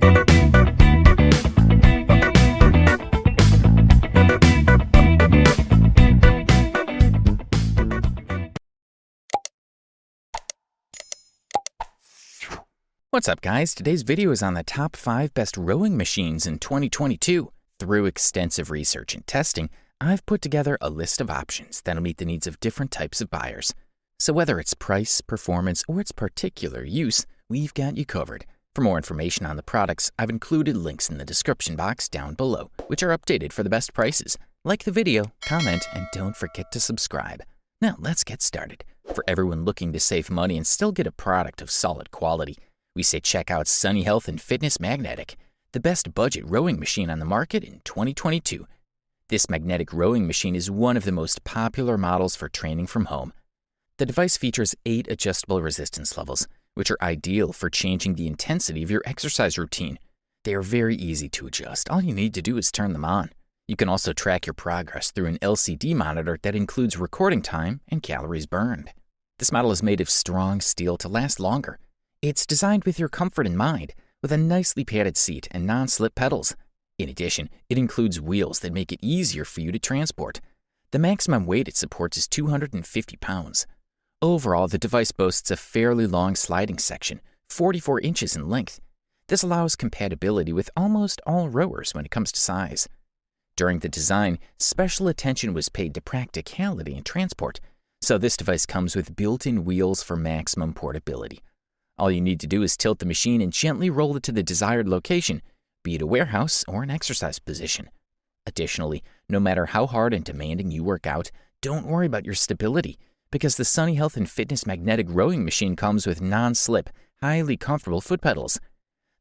What's up, guys? Today's video is on the top 5 best rowing machines in 2022. Through extensive research and testing, I've put together a list of options that'll meet the needs of different types of buyers. So whether it's price, performance, or its particular use, we've got you covered. For more information on the products, I've included links in the description box down below, which are updated for the best prices. Like the video, comment, and don't forget to subscribe. Now, let's get started. For everyone looking to save money and still get a product of solid quality, we say check out Sunny Health and Fitness Magnetic, the best budget rowing machine on the market in 2022. This magnetic rowing machine is one of the most popular models for training from home. The device features 8 adjustable resistance levels, which are ideal for changing the intensity of your exercise routine. They are very easy to adjust. All you need to do is turn them on. You can also track your progress through an LCD monitor that includes recording time and calories burned. This model is made of strong steel to last longer. It's designed with your comfort in mind, with a nicely padded seat and non-slip pedals. In addition, it includes wheels that make it easier for you to transport. The maximum weight it supports is 250 pounds. Overall, the device boasts a fairly long sliding section, 44 inches in length. This allows compatibility with almost all rowers when it comes to size. During the design, special attention was paid to practicality and transport, so this device comes with built-in wheels for maximum portability. All you need to do is tilt the machine and gently roll it to the desired location, be it a warehouse or an exercise position. Additionally, no matter how hard and demanding you work out, don't worry about your stability, because the Sunny Health and Fitness Magnetic Rowing Machine comes with non-slip, highly comfortable foot pedals.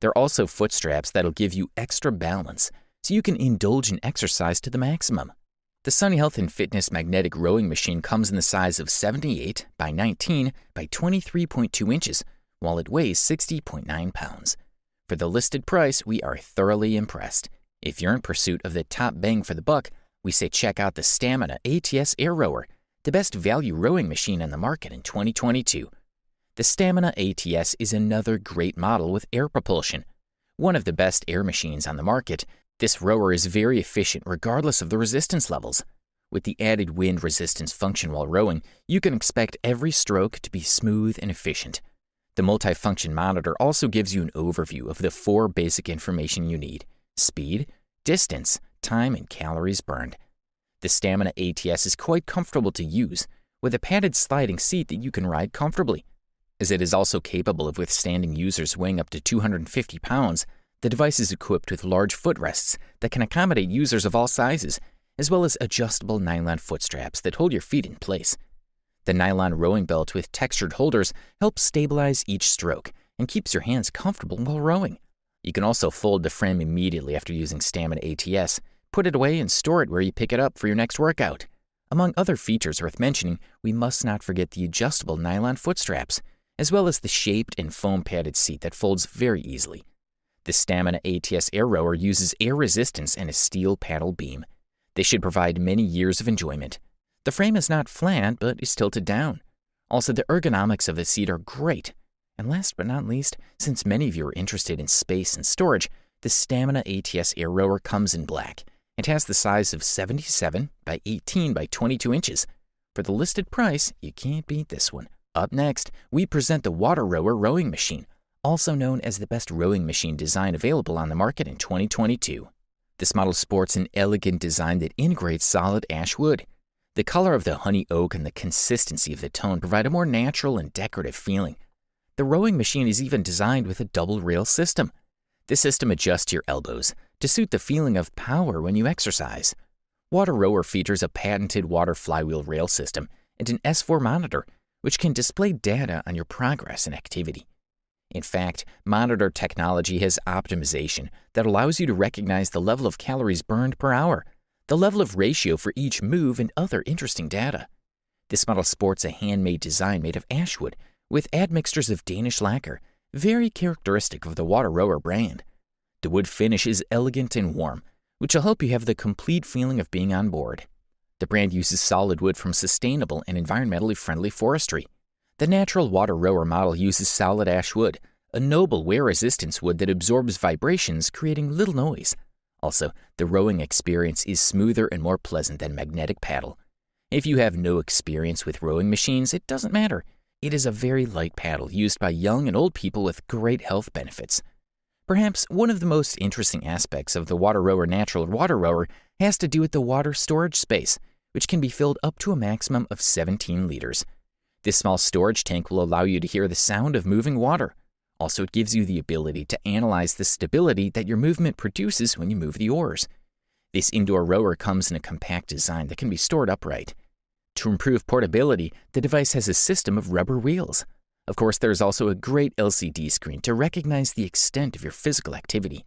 There are also foot straps that'll give you extra balance, so you can indulge in exercise to the maximum. The Sunny Health and Fitness Magnetic Rowing Machine comes in the size of 78 by 19 by 23.2 inches, while it weighs 60.9 pounds. For the listed price, we are thoroughly impressed. If you're in pursuit of the top bang for the buck, we say check out the Stamina ATS Air Rower, the best value rowing machine on the market in 2022. The Stamina ATS is another great model with air propulsion. One of the best air machines on the market, this rower is very efficient regardless of the resistance levels. With the added wind resistance function while rowing, you can expect every stroke to be smooth and efficient. The multifunction monitor also gives you an overview of the 4 basic information you need: speed, distance, time, and calories burned. The Stamina ATS is quite comfortable to use, with a padded sliding seat that you can ride comfortably. As it is also capable of withstanding users weighing up to 250 pounds, the device is equipped with large footrests that can accommodate users of all sizes, as well as adjustable nylon foot straps that hold your feet in place. The nylon rowing belt with textured holders helps stabilize each stroke and keeps your hands comfortable while rowing. You can also fold the frame immediately after using Stamina ATS, put it away, and store it where you pick it up for your next workout. Among other features worth mentioning, we must not forget the adjustable nylon foot straps, as well as the shaped and foam-padded seat that folds very easily. The Stamina ATS Air Rower uses air resistance and a steel paddle beam. They should provide many years of enjoyment. The frame is not flat, but is tilted down. Also, the ergonomics of the seat are great. And last but not least, since many of you are interested in space and storage, the Stamina ATS Air Rower comes in black. It has the size of 77 by 18 by 22 inches. For the listed price, you can't beat this one. Up next, we present the Water Rower Rowing Machine, also known as the best rowing machine design available on the market in 2022. This model sports an elegant design that integrates solid ash wood. The color of the honey oak and the consistency of the tone provide a more natural and decorative feeling. The rowing machine is even designed with a double rail system. This system adjusts your elbows to suit the feeling of power when you exercise. Water Rower features a patented water flywheel rail system and an S4 monitor, which can display data on your progress and activity. In fact, monitor technology has optimization that allows you to recognize the level of calories burned per hour, the level of ratio for each move, and other interesting data. This model sports a handmade design made of ash wood with admixtures of Danish lacquer, very characteristic of the Water Rower brand. The wood finish is elegant and warm, which will help you have the complete feeling of being on board. The brand uses solid wood from sustainable and environmentally friendly forestry. The natural Water Rower model uses solid ash wood, a noble wear-resistance wood that absorbs vibrations, creating little noise. Also, the rowing experience is smoother and more pleasant than magnetic paddle. If you have no experience with rowing machines, it doesn't matter. It is a very light paddle used by young and old people with great health benefits. Perhaps one of the most interesting aspects of the Water Rower Natural Water Rower has to do with the water storage space, which can be filled up to a maximum of 17 liters. This small storage tank will allow you to hear the sound of moving water. Also, it gives you the ability to analyze the stability that your movement produces when you move the oars. This indoor rower comes in a compact design that can be stored upright. To improve portability, the device has a system of rubber wheels. Of course, there is also a great LCD screen to recognize the extent of your physical activity.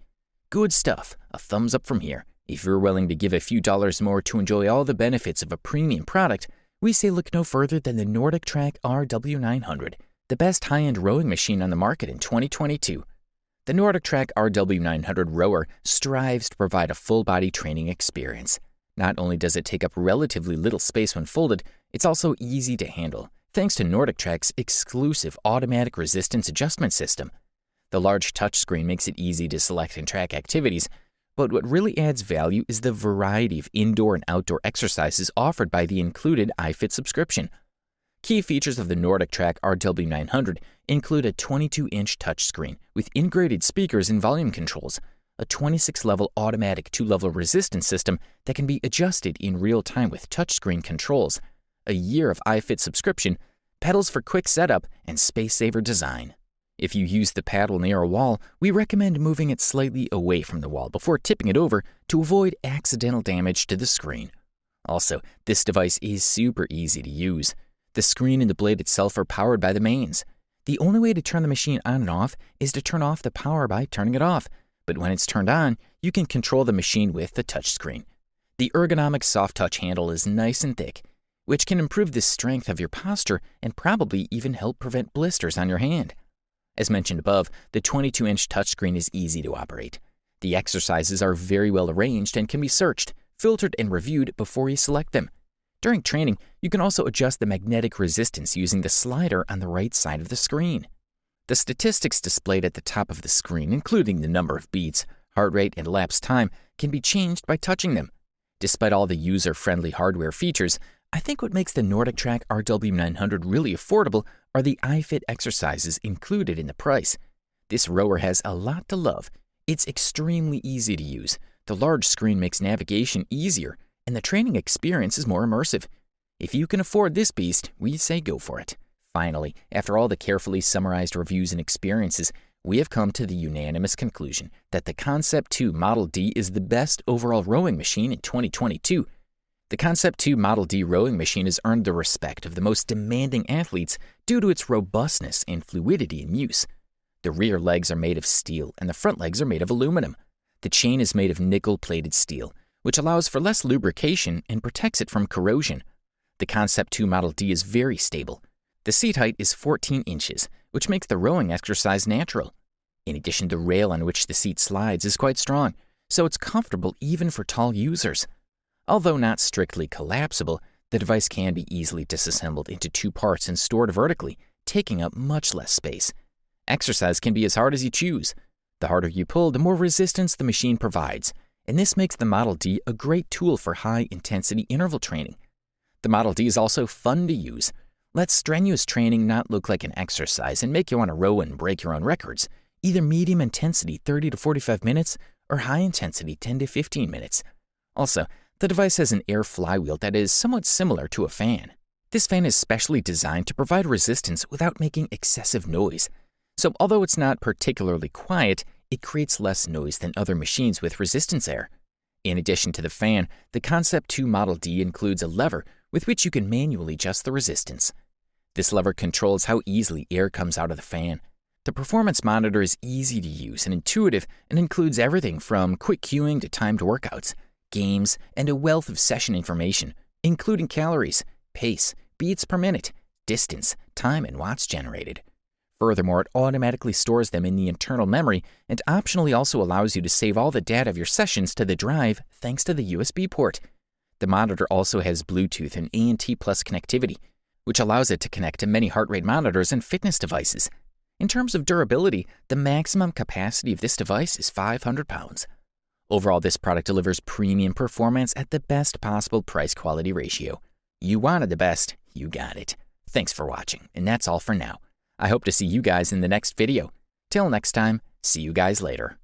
Good stuff. A thumbs up from here. If you're willing to give a few dollars more to enjoy all the benefits of a premium product, we say look no further than the NordicTrack RW900, the best high-end rowing machine on the market in 2022. The NordicTrack RW900 rower strives to provide a full-body training experience. Not only does it take up relatively little space when folded, it's also easy to handle, thanks to NordicTrack's exclusive automatic resistance adjustment system. The large touchscreen makes it easy to select and track activities, but what really adds value is the variety of indoor and outdoor exercises offered by the included iFit subscription. Key features of the NordicTrack RW900 include a 22-inch touchscreen with integrated speakers and volume controls, a 26-level automatic 2-level resistance system that can be adjusted in real time with touchscreen controls, a year of iFit subscription, pedals for quick setup, and space-saver design. If you use the paddle near a wall, we recommend moving it slightly away from the wall before tipping it over to avoid accidental damage to the screen. Also, this device is super easy to use. The screen and the blade itself are powered by the mains. The only way to turn the machine on and off is to turn off the power by turning it off, but when it's turned on, you can control the machine with the touchscreen. The ergonomic soft touch handle is nice and thick, which can improve the strength of your posture and probably even help prevent blisters on your hand. As mentioned above, the 22-inch touchscreen is easy to operate. The exercises are very well arranged and can be searched, filtered, and reviewed before you select them. During training, you can also adjust the magnetic resistance using the slider on the right side of the screen. The statistics displayed at the top of the screen, including the number of beats, heart rate, and lapse time, can be changed by touching them. Despite all the user-friendly hardware features, I think what makes the NordicTrack RW900 really affordable are the iFit exercises included in the price. This rower has a lot to love. It's extremely easy to use. The large screen makes navigation easier, and the training experience is more immersive. If you can afford this beast, we say go for it. Finally, after all the carefully summarized reviews and experiences, we have come to the unanimous conclusion that the Concept 2 Model D is the best overall rowing machine in 2022. The Concept 2 Model D rowing machine has earned the respect of the most demanding athletes due to its robustness and fluidity in use. The rear legs are made of steel and the front legs are made of aluminum. The chain is made of nickel-plated steel, which allows for less lubrication and protects it from corrosion. The Concept 2 Model D is very stable. The seat height is 14 inches, which makes the rowing exercise natural. In addition, the rail on which the seat slides is quite strong, so it's comfortable even for tall users. Although not strictly collapsible, the device can be easily disassembled into two parts and stored vertically, taking up much less space. Exercise can be as hard as you choose. The harder you pull, the more resistance the machine provides, and this makes the Model D a great tool for high-intensity interval training. The Model D is also fun to use. Let strenuous training not look like an exercise and make you want to row and break your own records, either medium intensity 30 to 45 minutes or high intensity 10 to 15 minutes. Also, the device has an air flywheel that is somewhat similar to a fan. This fan is specially designed to provide resistance without making excessive noise. So although it's not particularly quiet, it creates less noise than other machines with resistance air. In addition to the fan, the Concept 2 Model D includes a lever with which you can manually adjust the resistance. This lever controls how easily air comes out of the fan. The performance monitor is easy to use and intuitive and includes everything from quick queuing to timed workouts, games, and a wealth of session information, including calories, pace, beats per minute, distance, time, and watts generated. Furthermore, it automatically stores them in the internal memory and optionally also allows you to save all the data of your sessions to the drive thanks to the USB port. The monitor also has Bluetooth and ANT Plus connectivity, which allows it to connect to many heart rate monitors and fitness devices. In terms of durability, the maximum capacity of this device is 500 pounds. Overall, this product delivers premium performance at the best possible price-quality ratio. You wanted the best, you got it. Thanks for watching, and that's all for now. I hope to see you guys in the next video. Till next time, see you guys later.